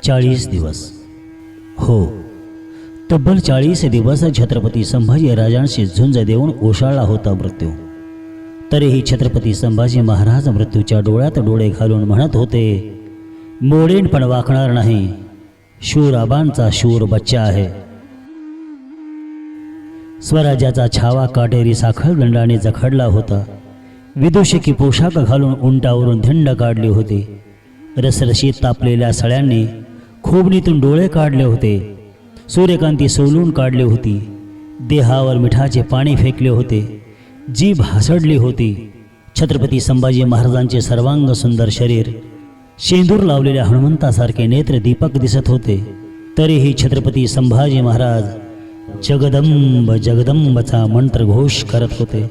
चाळीस दिवस. हो, तब्बल 40 दिवस छत्रपती संभाजी राजांशी झुंज देऊन ओशाळला होता मृत्यू. तरीही छत्रपती संभाजी महाराज मृत्यूच्या डोळ्यात डोळे घालून म्हणत होते, मोडेन पण वाकणार नाही. शूर आबांचा शूर बच्चा आहे. स्वराज्याचा छावा काटेरी साखळदंडाने जखडला होता. विदूषकी पोशाख घालून उंटावरून धिंड काढली होती. रसरशीत तापलेल्या सळ्यांनी खोबणीतून डोळे काढले होते. सूर्यकांती सोलून काढली होती. देहावर मिठाचे पाणी फेकले होते. जीभ हासडली होती. छत्रपती संभाजी महाराजांचे सर्वांग सुंदर शरीर शेंदूर लावलेल्या हनुमंतासारखे नेत्र दीपक दिसत होते. तरीही छत्रपती संभाजी महाराज जगदंब जगदंबचा मंत्रघोष करत होते.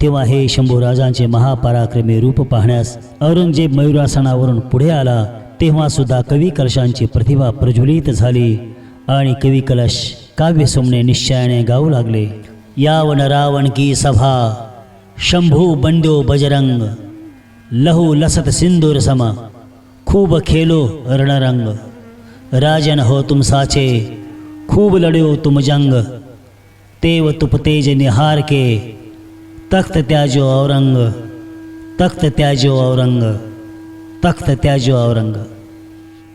तेव्हा हे शंभूराजांचे महापराक्रमी रूप पाहण्यास औरंगजेब मयूरासनावरून पुढे आला. तेव्हा सुद्धा कवी कलशांची प्रतिभा प्रज्वलित झाली आणि कवी कलश काव्यसुमने निश्चयाने गाऊ लागले. यावन रावण की सभा शंभू बंद्यो बजरंग लहू लसत सिंदूर सम खूब खेलो रणरंग राजन हो तुम साचे खूब लड्यो तुम जंग तेव तुप तेज निहार के तख्त त्याजो औरंग तख्त त्याजो औरंग तख्त त्याजो औरंग.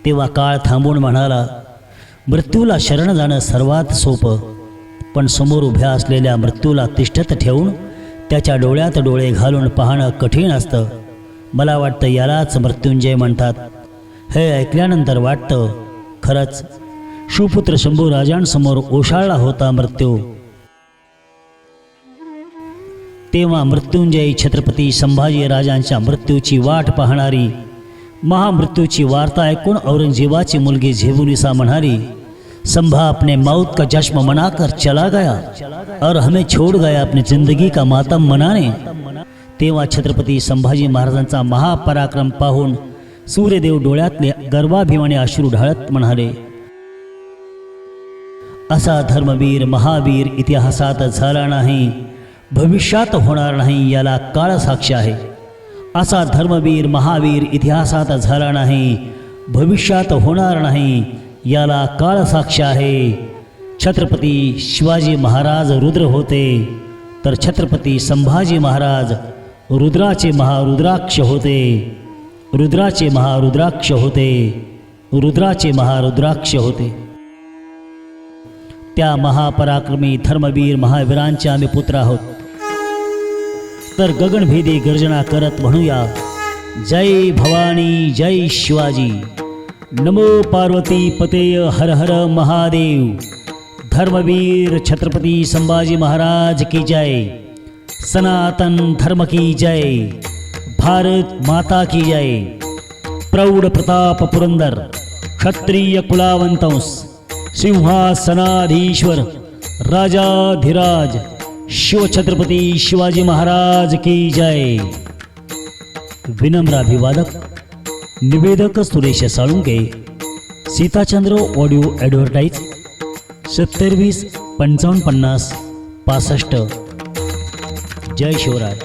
तेव्हा काळ थांबून म्हणाला, मृत्यूला शरण जाणं सर्वात सोपं, पण समोर उभ्या असलेल्या मृत्यूला तिष्ठत ठेवून त्याच्या डोळ्यात डोळे घालून पाहणं कठीण असतं. मला वाटतं यालाच मृत्युंजय म्हणतात. हे ऐकल्यानंतर वाटतं खरंच शिवपुत्र शंभूराजांसमोर ओशाळला होता मृत्यू. तेव्हा मृत्युंजयी छत्रपती संभाजी राजांच्या मृत्यूची वाट पाहणारी, महामृत्यूची वार्ता ऐकून औरंगजेबाची मुलगी झेबुनिसा म्हणाली, संभा अपने मौत का जश्न मनाकर चला गया और हमें छोड़ गया अपनी जिंदगी का मातम मनाने. तेव्हा छत्रपती संभाजी महाराजांचा महापराक्रम पाहून सूर्यदेव डोळ्यातले गर्वाभिमाने अश्रू ढाळत म्हणाले, असा धर्मवीर महावीर इतिहासात झाला नाही, भविष्यात होणार नाही, याला काळ साक्षी आहे. असा धर्मवीर महावीर इतिहासात झाला नाही, भविष्यात होणार नाही, याला काळ साक्ष आहे. छत्रपती शिवाजी महाराज रुद्र होते, तर छत्रपती संभाजी महाराज रुद्राचे महारुद्राक्ष होते. रुद्राचे महारुद्राक्ष होते. रुद्राचे महारुद्राक्ष होते. त्या महापराक्रमी धर्मवीर महावीरांचे आम्ही पुत्र आहोत. तर गगनभेदी गर्जना करत म्हणूया, जय भवानी जय शिवाजी. नमो पार्वती पतेय हर हर महादेव. धर्मवीर छत्रपती संभाजी महाराज की जय. सनातन धर्म की जय. भारत माता की जय. प्रौढ प्रताप पुरंदर क्षत्रिय कुलावंतंस सिंहासनाधीश्वर राजाधिराज शिवछत्रपती शिवाजी महाराज की जय. विनम्र अभिवादक निवेदक सुरेश साळुंके. Sitachandra audio advertise 27 55 50 65. जय शिवराय.